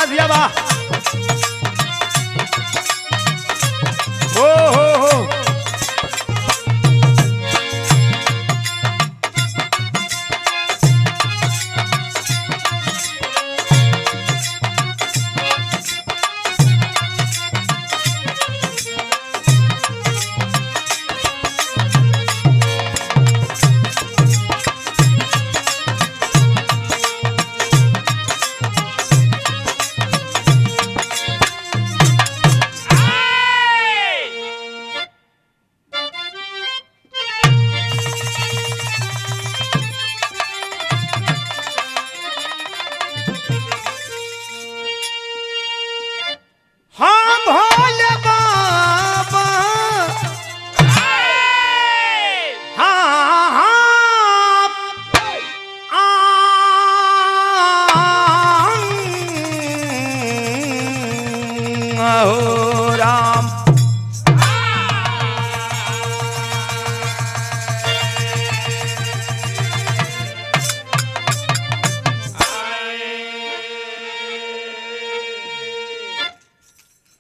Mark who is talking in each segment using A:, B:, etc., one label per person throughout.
A: देवराज भैया वाह। हो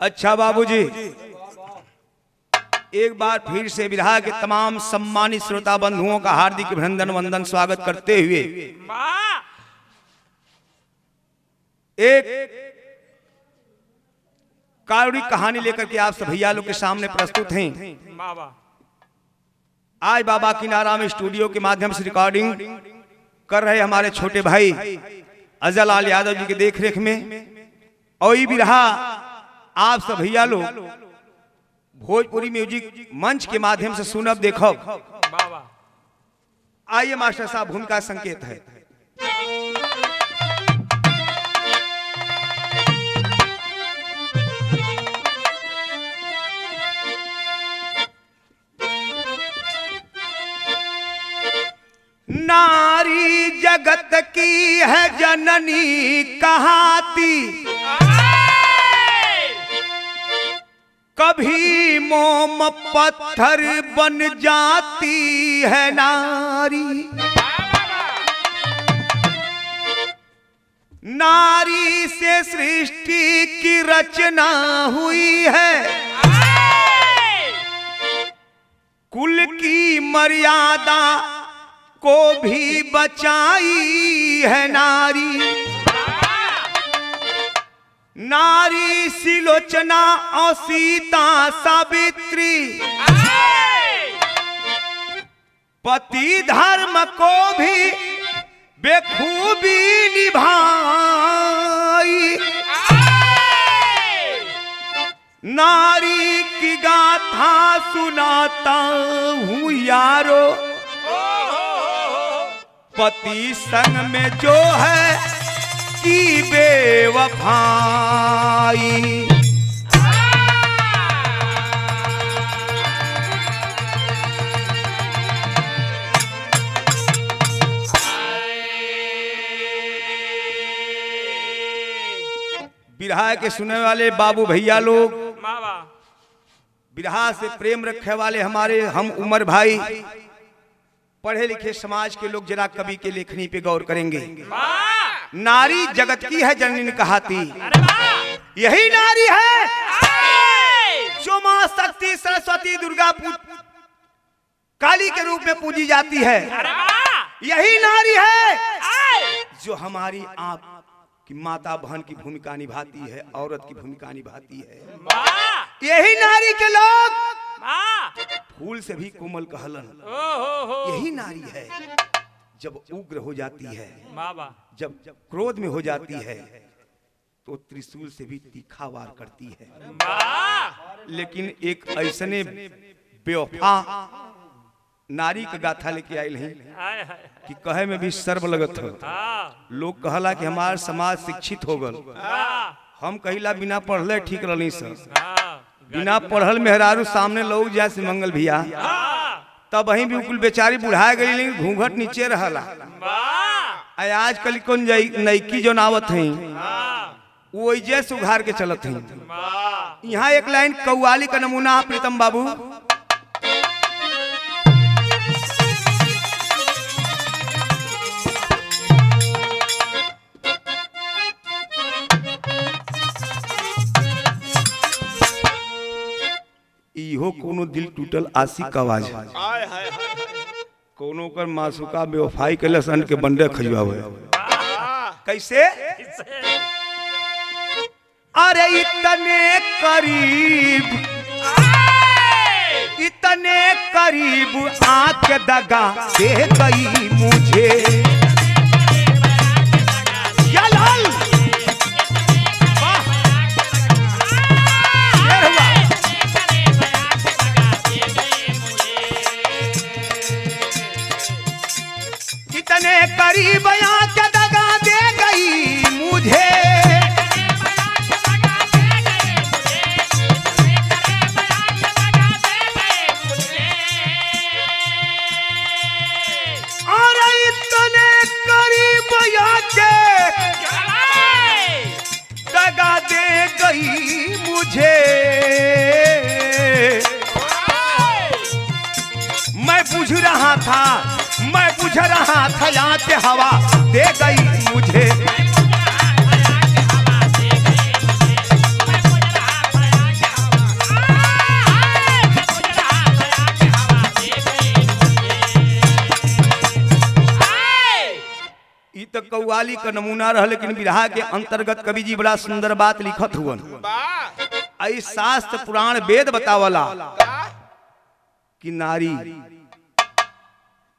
A: अच्छा बाबूजी, एक बार फिर से विधा के तमाम सम्मानित श्रोता बंधुओं का हार्दिक अभिनंदन वंदन स्वागत करते हुए एक कारुणिक कहानी लेकर के आप सब भैया लोग के सामने प्रस्तुत हैं। आज बाबा किनाराम स्टूडियो के माध्यम से रिकॉर्डिंग कर रहे हमारे छोटे भाई अजय लाल यादव जी के देखरेख में, और ये विधा आप सब भैया लोग भोजपुरी म्यूजिक मंच के माध्यम से सुनब देखब। आइए मास्टर साहब, भूमिका संकेत है। नारी जगत की है जननी कहाती, कभी मोम पत्थर बन जाती है नारी। नारी से सृष्टि की रचना हुई है, कुल की मर्यादा को भी बचाई है नारी। नारी सिलोचना और सीता सावित्री, पति धर्म को भी बेखूबी निभाई। नारी की गाथा सुनाता हूँ यारो, पति संग में जो है की बेवफाई। बिरहा के सुनने वाले बाबू भैया लोग, बिरहा से प्रेम रखने वाले हमारे हम उमर भाई, पढ़े लिखे समाज के लोग जरा कवि के लेखनी पे गौर करेंगे। नारी जगत की है जननी कहाती, यही नारी है जो मां शक्ति सरस्वती दुर्गा काली के रूप में पूजी जाती है। यही नारी है जो हमारी आप की माता बहन की भूमिका निभाती है, औरत की भूमिका निभाती है। यही नारी के लोग फूल से भी कोमल कहलन। यही नारी है जब उग्र हो जाती है, जब क्रोध में हो जाती है तो त्रिशूल से भी तीखा वार करती है। लेकिन एक ऐसने बेवफा नारी का गाथा लेके आयल हैं कि कहे में भी सर्व लगत हो। लोग कहला कि हमार समाज शिक्षित हो गल, हम कहिला बिना पढ़ले ठीक रहनी सर। बिना पढ़ल मेहरारू सामने लोग जैसे मंगल भैया, तब वहीं भी कुल बेचारी बुढ़ा गई, लेकिन घूंघट नीचे रहला। आजकल कौन नईकी जो नावत है वो जैसे उघार के चलत है। यहाँ एक लाइन कव्वाली का नमूना प्रीतम बाबू। इहो कोनो दिल टूटल आशिक आवाज है। कोनो कर मासूका बेवफाई के सन के बंडे खजुआ हुए कैसे? अरे इतने करीब आंख दगा दे गई मुझे। या लाल इतने करीब आंख दगा दे गई मुझे। दगा दे गई मुझे। मैं बुझ रहा था यहाँ के हवा दे गई मुझे। तो कव्वाली का नमूना रहा, लेकिन विरहा के अंतर्गत कवि जी बड़ा सुंदर बात लिखत हुआ। आई शास्त्र पुराण वेद बतावला कि नारी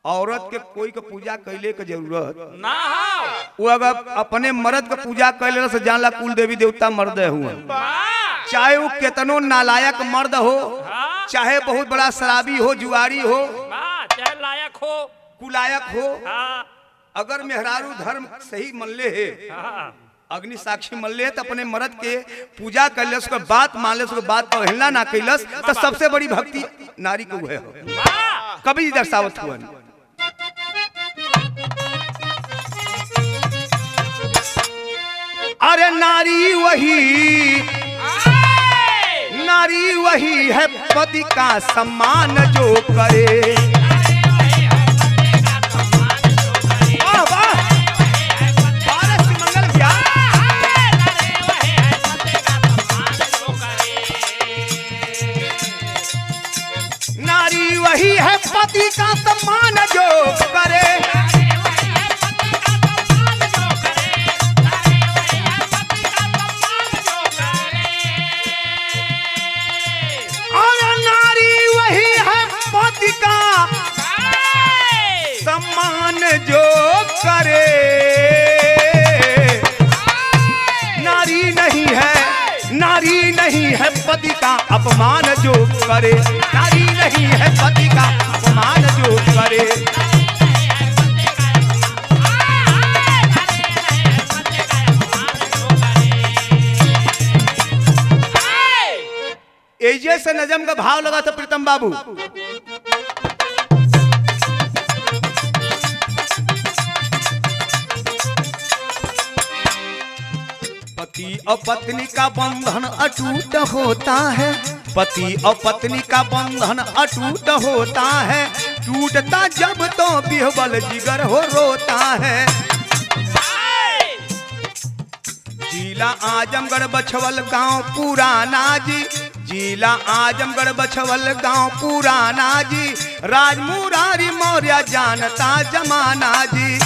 A: औरत के कोई के पूजा कैले के जरूरत ना हो। वो अगर अपने मर्द के पूजा कैले से जानला कुल देवी देवता मर्द हुआ, चाहे वो कितनो नालायक मर्द हो, चाहे बहुत बड़ा शराबी हो, जुआरी हो, चाहे लायक हो, कुलायक हो। अगर मेहरारू धर्म सही मनले है, अग्नि साक्षी मनले है, तो अपने मर्द के पूजा कर उसको बात मान ले, उसको बात अवहेलना ना कैलस, तो सबसे बड़ी भक्ति नारी को है। कभी दर्शावत हुआ। अरे नारी वही है पति का सम्मान जो करे। नारी वही है पति का सम्मान जो करे। और नारी वही है पति का सम्मान जो करे। नारी नहीं है पति का अपमान जो करे। नारी नहीं है पति का अपमान जो करे। एजे से नजम का भाव लगा था प्रीतम बाबू। पति और पत्नी का बंधन अटूट होता है। पति और पत्नी का बंधन अटूट होता है। टूटता जब तो बिहबल जिगर हो रोता है। जिला आजमगढ़ बछवल गांव पुराना जी। जिला आजमगढ़ बछवल गांव पुराना जी। राज मुरारी मौर्य जानता जमाना जी।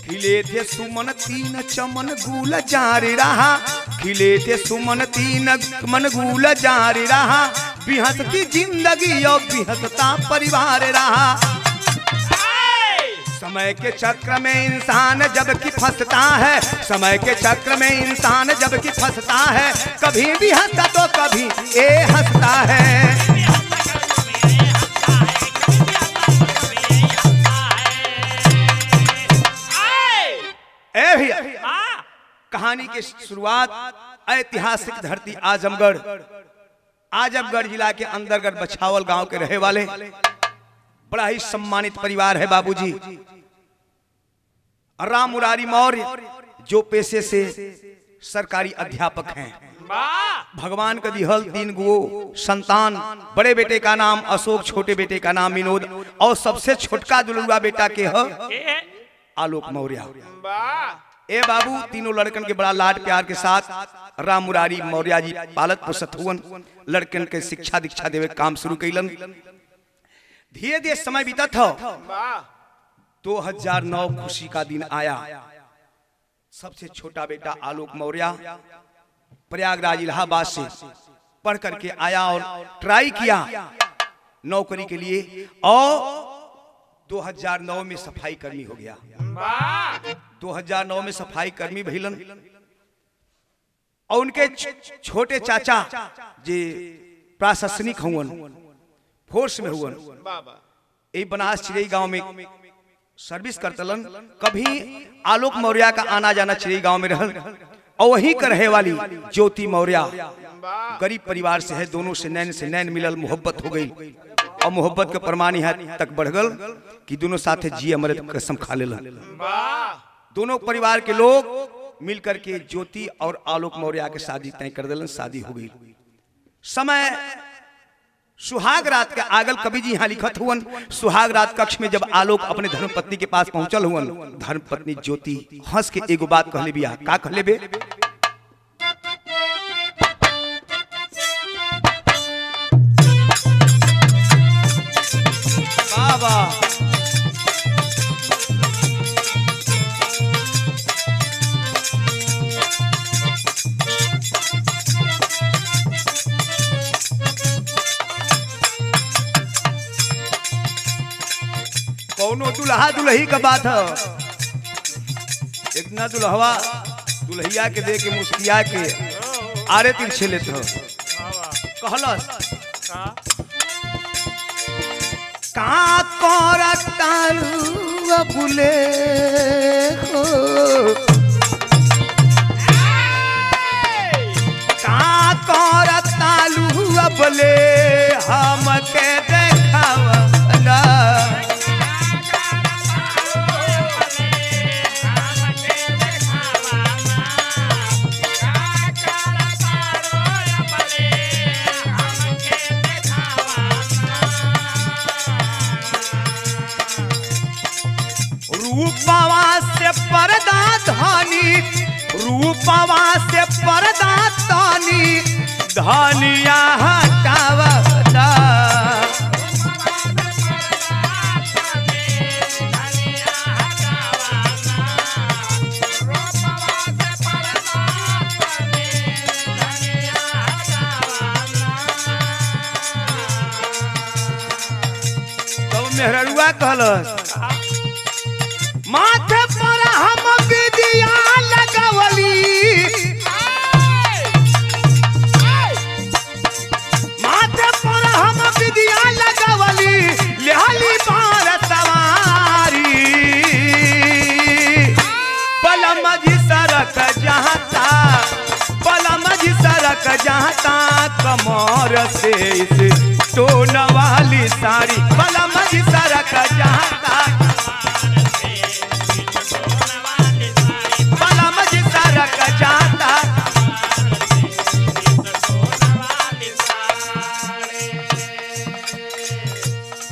A: खिले थे सुमन तीन चमन गुल जारी रहा। खिले थे सुमन तीन मन गुल जारी रहा। बिहसती जिंदगी और बिहसता परिवार रहा। समय के चक्र में इंसान जब कि फंसता है। समय के चक्र में इंसान जब कि फंसता है। कभी भी हंसता तो कभी ये हंसता है। कहानी की शुरुआत ऐतिहासिक धरती आजमगढ़। आजमगढ़ जिला के अंतर्गत बछावल गांव के रहे वाले बड़ा ही सम्मानित परिवार है बाबूजी राम मुरारी मौर्य, जो पेशे से सरकारी अध्यापक हैं। भगवान का दिहल 3 गो संतान। बड़े बेटे का नाम अशोक, छोटे बेटे का नाम विनोद और सबसे छोटका दुलुआ बेटा के है आलोक मौर्य। ए बाबू तीनों लड़कन के बड़ा लाड प्यार के साथ राम मुरारी मौर्य जी पालत पोसत हुवन। लड़कन के शिक्षा दीक्षा देवे काम शुरू कैलन। धीरे धीरे समय बीता था। 2009 खुशी का दिन आया। सबसे छोटा बेटा आलोक मौर्य प्रयागराज इलाहाबाद से पढ़ करके आया और ट्राई किया नौकरी के लिए और 2009 में सफाई कर्मी हो गया। 2009 में सफाई कर्मी भइलन और उनके छोटे चाचा जे प्रशासनिक हुवन, फोर्स में हुवन, यही बनास चिड़ई गांव में सर्विस करतलन। कभी आलोक मौर्य का आना जाना चिड़ई गांव में रहल और वहीं का रहे वाली ज्योति मौर्य गरीब परिवार से है। दोनों से नैन मिलल, मोहब्बत हो गई और मोहब्बत के प्रमाण यहाँ तक बढ़ गल कि दोनों साथे जी अमृत कसम खा लेला। दोनों परिवार के लोग मिलकर के ज्योति और आलोक मौर्य के शादी तय कर दिलन। शादी हो गई। समय सुहाग रात के आगल कवि जी यहाँ लिखत हुवन। सुहाग रात कक्ष में जब आलोक अपने धर्मपत्नी के पास पहुंचल हुवन, धर्मपत्नी ज्योति हंस के एगो बात कहले बिया। का कहले बे? बाबा कौनो दुल्हा दुल्ही का बात है। इतना दुल्हवा दुल्हिया के दे के मुस्किया के आरे तिरछे लेते हो। कहलस का करतालू बुले हो, का करतालू बुले हमके देखावना। रूपवा से पर्दा धानी, रूपवा से पर्दा धानी, धनिया हटावता। तो मेहरुआ कहलस माथे पर हम विदिया लगवली, माथे पर हम विदिया लगवली, लेहली बार सवारी। बलमजी सड़क जहाता, बलमजी सड़क जहाता, कमर से इस टोन वाली साड़ी। बलमजी सड़क जहाता, जाता।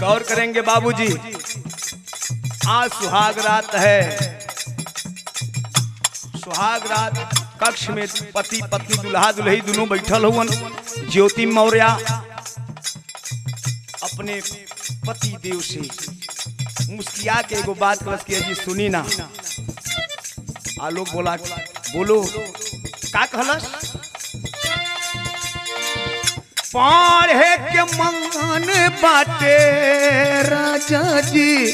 A: गौर करेंगे बाबूजी, आज सुहाग रात है। सुहाग रात कक्ष में पति पत्नी दुल्हा दुल्ही दोनों बैठल हुवन। ज्योति मौर्य अपने पति देव से मुस्किया के एगो बात कलस की जी सुनी ना। आलोक बोला बोलो का कहलस? पढ़े के मन बाटे राजा जी,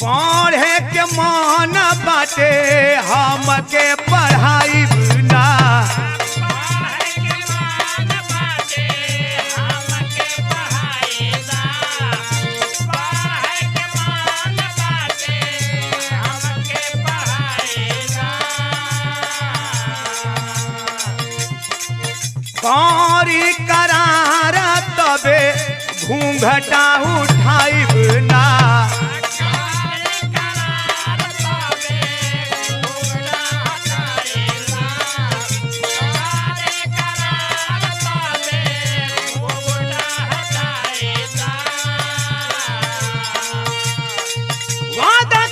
A: पढ़े के मन बाटे हमके पढ़ाई ना। कौरी करार तबे घूंघटा उठाइब ना। वादा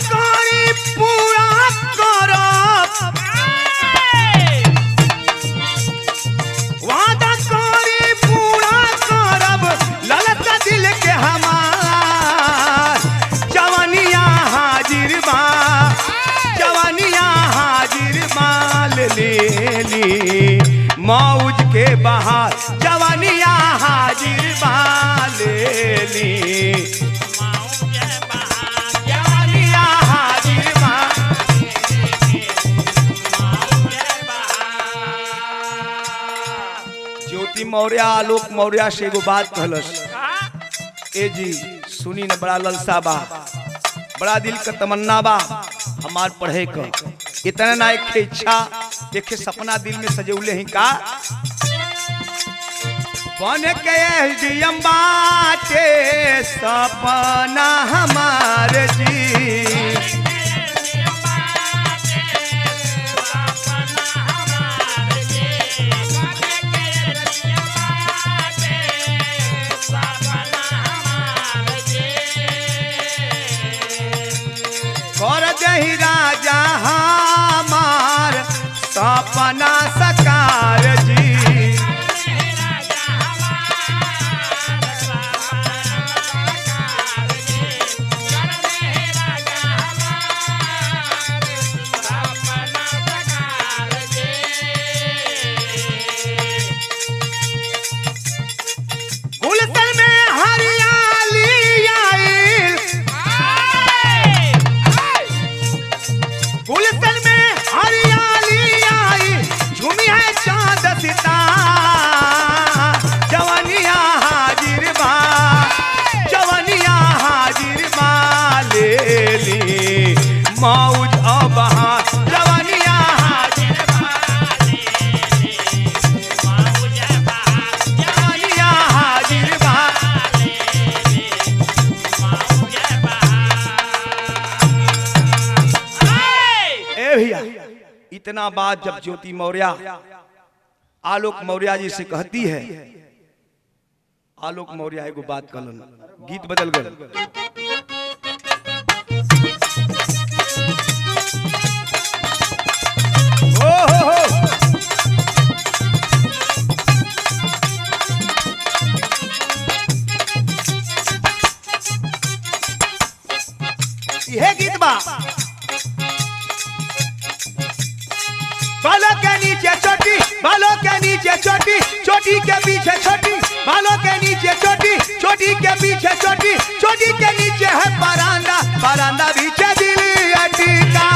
A: मौज के बहार जवानिया हाजिर बालेली जवानिया हाजिर ज्योति मौर्य आलोक मौर्य से एगो बात कहलस। ए जी सुनी न, बड़ा ललसा बा, बड़ा दिल का तमन्ना बा हमार पढ़े का, इतना ना एक इच्छा एक सपना दिल में सजौले ही का बन के एसडीएम बाटे सपना हमार जी कर दही राजा हमार सपना सकार जी गुलशन में हरियाली आइल गुलशन में हरियाली आई झूमी है चांद सितारा जवानिया हाजिर बा जवानिया हाजिर बा लेली मौज अब बहार जवानिया हाजिर बा लेली मौज बहार जवानिया हाजिर बा लेली मौज बहार। ए भैया इतना बात जब ज्योति मौर्य आलोक मौर्य जी से कहती है, आलोक मौर्य एगो बात कहलन, गीत बदल गए। ओ हो यह गीत बा बालों के नीचे छोटी बालों के नीचे छोटी छोटी के पीछे छोटी बालों के नीचे छोटी छोटी के पीछे छोटी छोटी के नीचे है परांदा परांदा पीछे दिल अटिका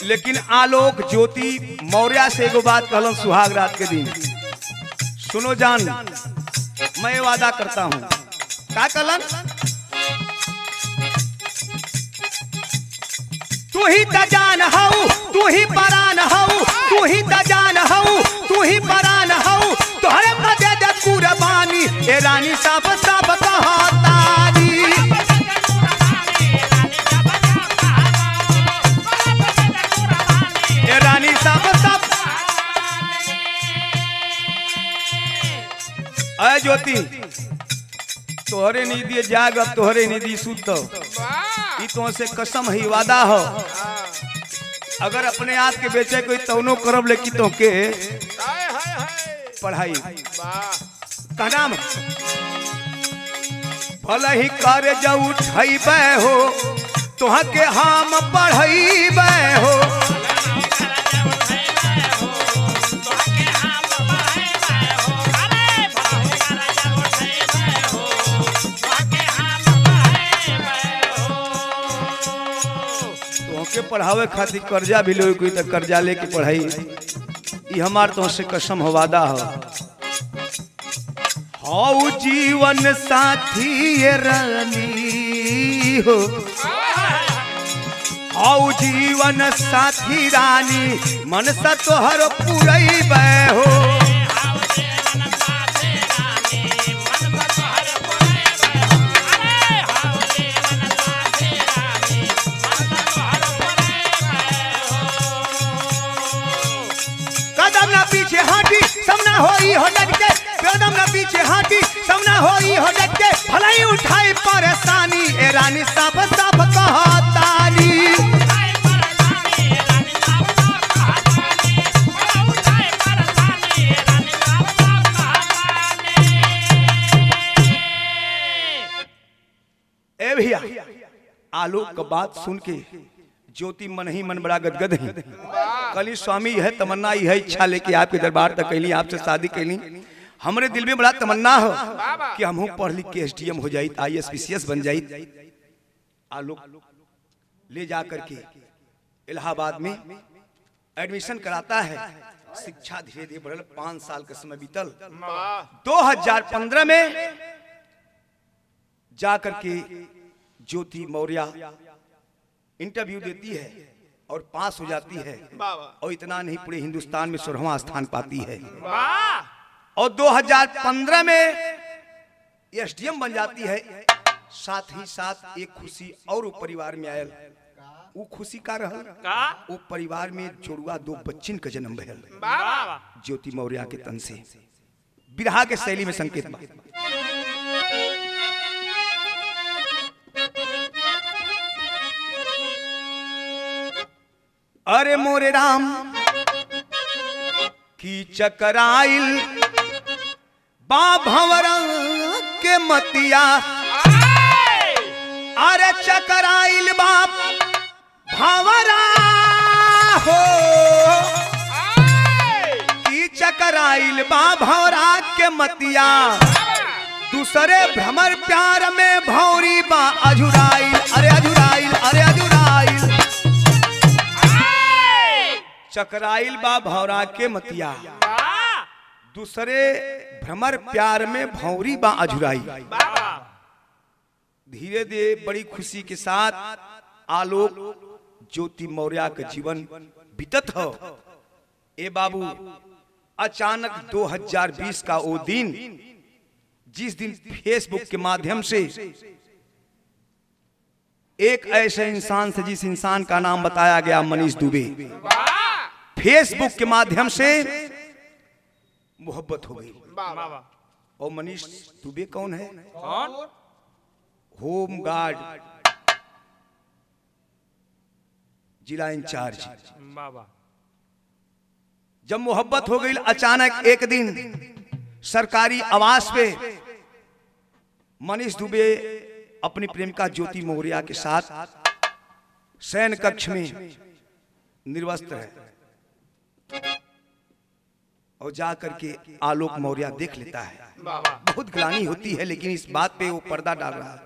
A: लेकिन आलोक ज्योति मौर्य से एगो बात कहलन सुहाग रात के दिन। सुनो जान, मैं वादा करता हूं का कहलन, तू ही त जान हऊ तू ही परान हऊ तू ही त जान हऊ तू ही परान हऊ तोहरे मदे दे कुर्बानी ए रानी सब सब कहतानी ए रानी सब सब। अय ज्योति तोहरे नीदी जाग अब तोहरे नीदी सुत ई तो से कसम ही वादा हो, अगर अपने आप के बेचे कोई तौनो करब लेकिन तो के पढ़ाई का नाम भले ही कर जाऊ उठैबे हो तोह के हम पढ़ैबे हो के पढ़ावे खातिर कर्जा भी लो कोई तो कर्जा लेके पढ़ाई ई हमार तो से कसम हो वादा हो। हऊ जीवन साथी रानी हो हऊ जीवन साथी रानी मन सा तोहर पुरैबे हो पीछे हाटी समना होई हो डट के कदम ना पीछे हाटी समना होई हो डट के भलाई उठाई परेशानी ए रानी सब सब कहतानी आलोक का बात सुन के ज्योति मन ही मन बड़ा गदगद है। कली स्वामी यह तमन्ना ही है, इच्छा लेके आपके दरबार तक कैली, आपसे शादी कैली। हमारे दिल में बड़ा तमन्ना हो कि हम पढ़ लिख के SDM हो जाई, IAS PCS बन जाई। आलोक ले जा करके इलाहाबाद में एडमिशन कराता है। शिक्षा धीरे धीरे बढ़ल, 5 साल का समय बीतल। 2015 में जाकर के ज्योति मौर्य इंटरव्यू देती है और पास हो जाती है। और इतना नहीं, पूरे हिंदुस्तान में 16वां स्थान पाती है। और 2015 में SDM बन जाती है। साथ ही साथ एक खुशी और वो परिवार में आयल। वो खुशी का रहल, वो परिवार में जोड़ुआ 2 बच्चन का जन्म भयल ज्योति मौर्य के तन से। बिरहा के शैली में संकेत बा। अरे मोरे राम की चकराइल बा भंवरा के मतिया। अरे चकराइल बा भंवरा हो की चकराइल बा भंवरा के मतिया। दूसरे भ्रमर प्यार में भौरी बा अजुराइल। अरे अजुराइल, अरे अजुराइल, चकराइल बा भौरा के मतिया। दूसरे भ्रमर प्यार में भौरी बा अजुराई। धीरे धीरे बड़ी खुशी के साथ आलोक ज्योति मौर्य का जीवन बीतत हो। ए बाबू, अचानक 2020 का वो दिन, जिस दिन फेसबुक के माध्यम से एक ऐसे इंसान से, जिस इंसान का नाम बताया गया मनीष दुबे, फेसबुक के माध्यम से मोहब्बत हो गई। और मनीष दुबे कौन है? होम गार्ड जिला इंचार्ज। जब मोहब्बत हो गई, अचानक एक दिन सरकारी आवास पे मनीष दुबे अपनी प्रेमिका ज्योति मौर्य के साथ शयन कक्ष में निर्वस्त्र है। और जा करके आलोक मौर्य देख लेता है। बहुत ग्लानि होती है, लेकिन इस बात पे वो पर्दा डाल रहा है।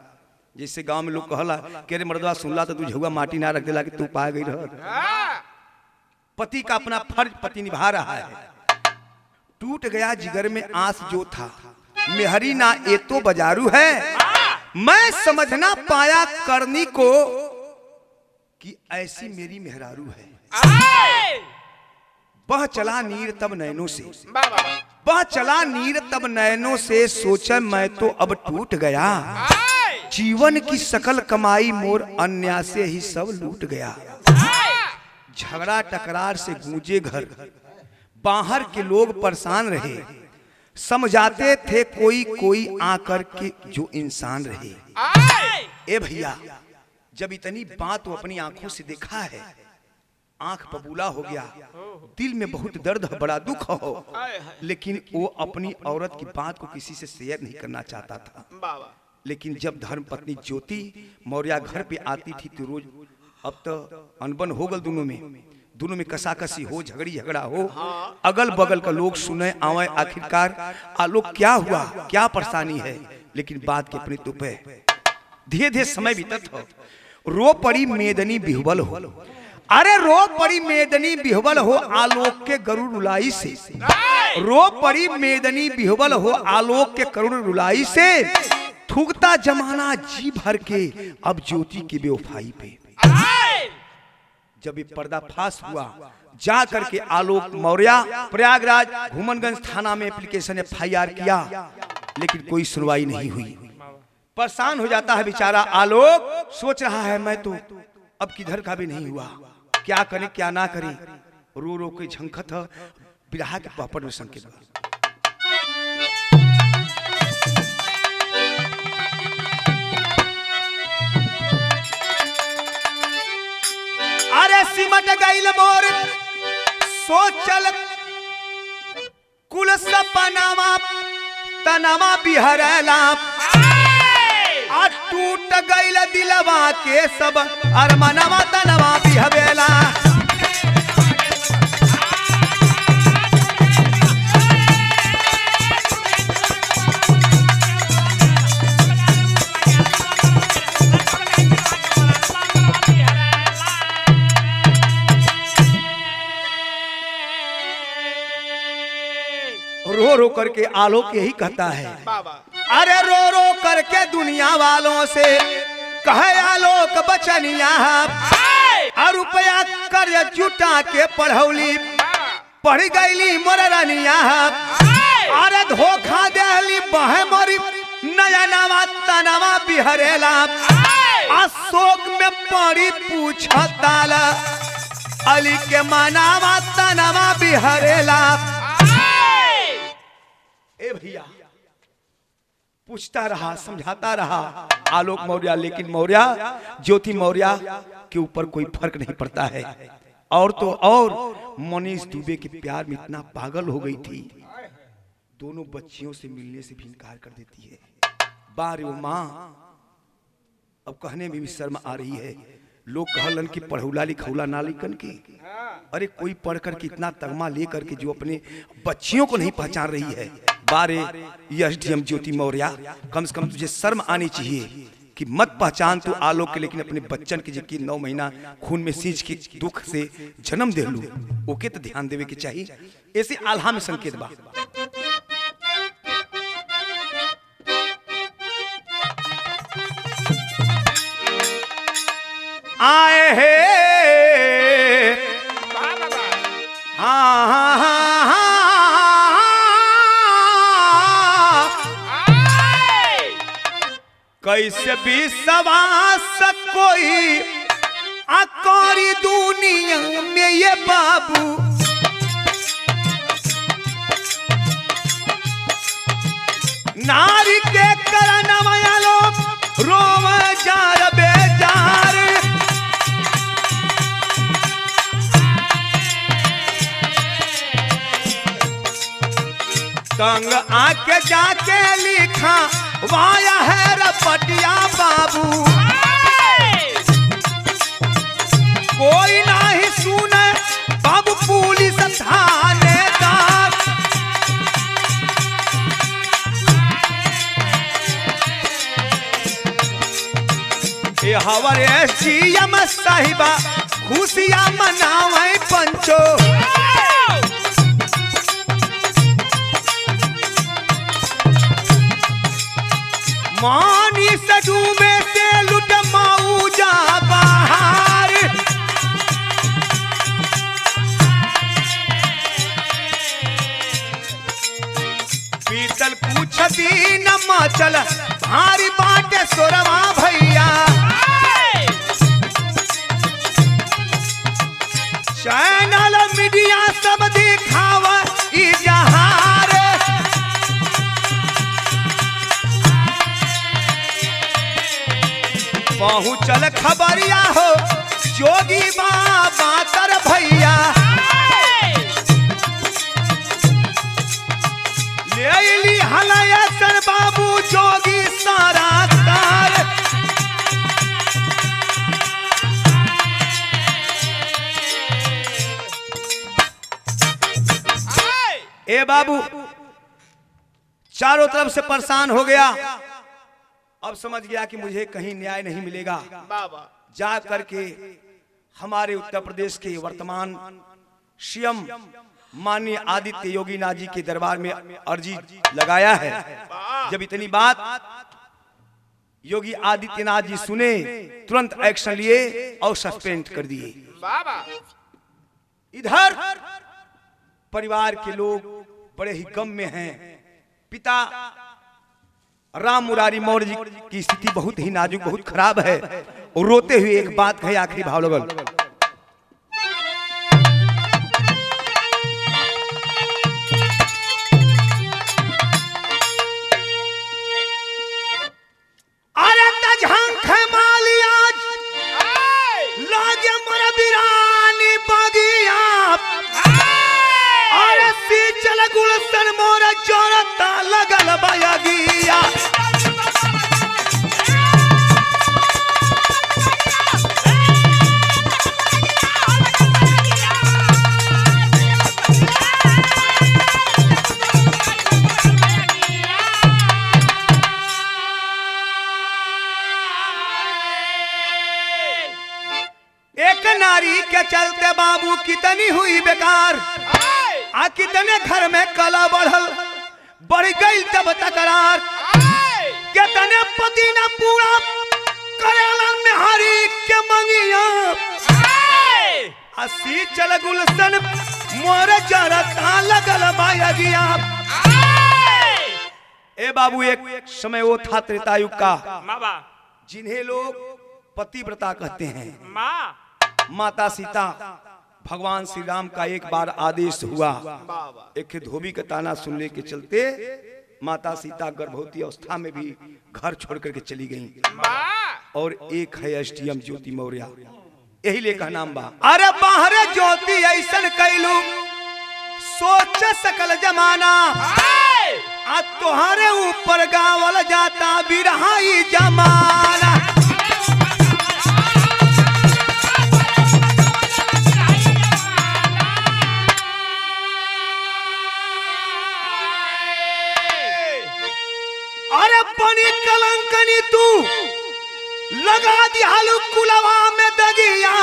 A: जैसे गांव में लोग कहला कि अरे मर्दवा सुनला तो तू झुआ माटी ना रख देला कि तू पा गई रह। पति का अपना फर्ज पति निभा रहा है। टूट गया जिगर में आस जो था, मेहरी ना ये तो बाजारू है। मैं समझ ना पाया करनी को कि ऐसी मेरी मेहरारू है। बह चला नीर तब नैनों से, बह चला नीर तब नैनों से, सोचा मैं तो अब टूट गया। जीवन की सकल कमाई मोर अन्याय से ही सब लूट गया। झगड़ा टकरार से गूंजे घर, बाहर के लोग परेशान रहे। समझाते थे कोई कोई आकर के जो इंसान रहे। ए भैया, जब इतनी बात वो अपनी आंखों से देखा है, आंख बबूला हो गया। दिल में बहुत दर्द है, बड़ा दुख हो, लेकिन वो अपनी औरत की बात को किसी से शेयर नहीं करना चाहता था। लेकिन जब धर्म पत्नी ज्योति मौर्य घर पे आती थी तो रोज, अब तो अनबन हो गल दोनों में कसाकसी हो, झगड़ा हो। अगल बगल का लोग सुने आवे। आखिरकार आलोक क्या हुआ, क्या परेशानी है, लेकिन बात के अपने तुप है। धीरे धीरे समय बीतत हो। रो पड़ी मेदनी बिहुबल हो। अरे रो पड़ी मेदनी बिहुबल हो आलोक के गरुड़ रुलाई से। रो पड़ी मेदनी बिहुबल हो आलोक के करुण रुलाई से। थूकता जमाना जी भर के अब ज्योति की बेवफाई पे। जब ये पर्दाफाश हुआ, जा करके आलोक मौर्य प्रयागराज घूमनगंज थाना में एप्लीकेशन FIR किया, लेकिन कोई सुनवाई नहीं हुई। परेशान हो जाता है बेचारा आलोक। सोच रहा है मैं तो अब किधर का भी नहीं हुआ, क्या करे क्या ना करे। रो रो के झंखत है। बिरहा के पापड़ में संकेत। अरे सिमट गईल मोर सोचल कुल सपनावा तनावा बिहरला। आ टूट गईल दिलवा के सब अरमनवा तनवा बिहवेला। रो रो करके आलोक यही कहता है, अरे रो रो करके दुनिया वालों से कहे आलोक बचनिया, रुपया कर जुटा के पढ़ौली पढ़ गईली मोरनिया। अरे धोखा देली बहे मोरी नयनवा तनवा बिहरेला। अशोक में पड़ी पूछताल अली के मनावा तनवा बिहरेला। ए भैया पूछता रहा, समझाता रहा आलोक मौर्य, लेकिन मौर्य ज्योति मौर्य के ऊपर कोई फर्क नहीं पड़ता है। और तो और मनीष दुबे के प्यार में इतना पागल हो गई थी, दोनों बच्चियों से मिलने से भी इनकार कर देती है। बारे वो माँ, अब कहने में भी शर्म आ रही है। लोग कहलन कि पढ़ौला लिखौला ना लिखन की, अरे कोई पढ़कर के इतना तगमा लेकर के जो अपने बच्चियों को नहीं पहचान रही है। बारे एसडीएम ज्योति मौर्य, कम से कम तुझे शर्म आनी चाहिए कि मत पहचान तू आलोक के, लेकिन अपने बच्चन के जो 9 महीना खून में सींच के दुख से जन्म दे लू, ओके तो ध्यान देवे के चाहिए। ऐसे आल्हा में संकेत बा। आए हे हाँ हाँ हाँ हाँ, कैसे विश्वास कोई अकारी दुनिया में ये बाबू, नारी के करनवा लोग रोव जार बेजार। तंग आके जाके लिखा वाया है रपटिया बाबू, कोई नहीं सुने बाबू पुलिस थानेदार। ये हमारे सीएम साहिबा खुशियां मनावे पंचो, मानी सजू में से लुट मऊजा बाहर। पीतल पूछ दीन मचल भारी बाटे सोरवा भैया, चैनल मीडिया सब दिखावा ई जहार। पहुँचल खबरिया हो जोगी बाबा तर भैया, ले ली हलयसन बाबू जोगी सारा तार। ए बाबू चारों तरफ से परेशान हो गया, अब समझ गया कि मुझे कहीं न्याय नहीं मिलेगा। जा करके हमारे उत्तर प्रदेश के वर्तमान सीएम माननीय आदित्य योगी नाथ जी के दरबार में अर्जी लगाया है। जब इतनी बात योगी आदित्यनाथ जी सुने, तुरंत एक्शन लिए और सस्पेंड कर दिए। इधर परिवार के लोग बड़े ही गम में हैं। पिता राम मुरारी मौर्य जी की स्थिति बहुत ही नाजुक, बहुत खराब है। और रोते हुए एक बात कहे, आखिरी भाव लगल, अरे तझंख मालिया लागे मर बिरानी बगिया, अरे सी चल गुलशन मोर जोरता लगल बयगिया। कितनी हुई बेकार, आ कितने घर में कला बढ़ गई तब तकरार, कितने पति न पूरा करेला मेहरी के मंगिया, असी चल गुलशन मोर जरता लगल माया गिया। ए बाबू, एक समय वो था त्रेतायुग का जिन्हें लोग पतिव्रता कहते हैं। माता सीता, भगवान श्री राम का एक बार आदेश हुआ, एक धोबी का ताना सुनने के चलते माता सीता गर्भवती अवस्था में भी घर छोड़ करके चली गईं। और एक है एसडीएम ज्योति मौर्य, यही लेकर नाम बा। अरे बाहर ज्योति ऐसन कैलू सोच सकल जमाना, आ तोहरे ऊपर गावल जाता बिरहाई जमाना। अरे बनी कलंकनी तू लगा दिहालू कुलवा में दगिया,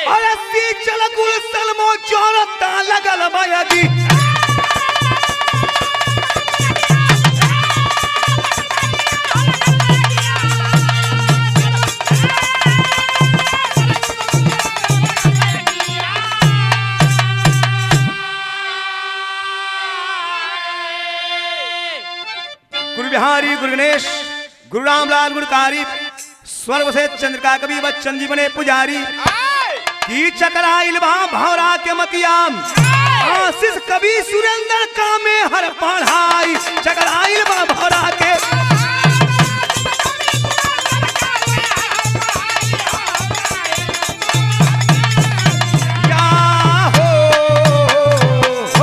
A: अरे सी चल गुलशन मो जोरता लगल मायगी। गुरु बिहारी, गुरु गणेश, गुरु रामलाल गुरुकारी, स्वर्ग से चंद्रिका कवि बच्चन जी बने पुजारी, की चकराइल भौरा के मतियाम, आशीष कवि सुरेंद्र का में हर पढ़ाई, चकराइल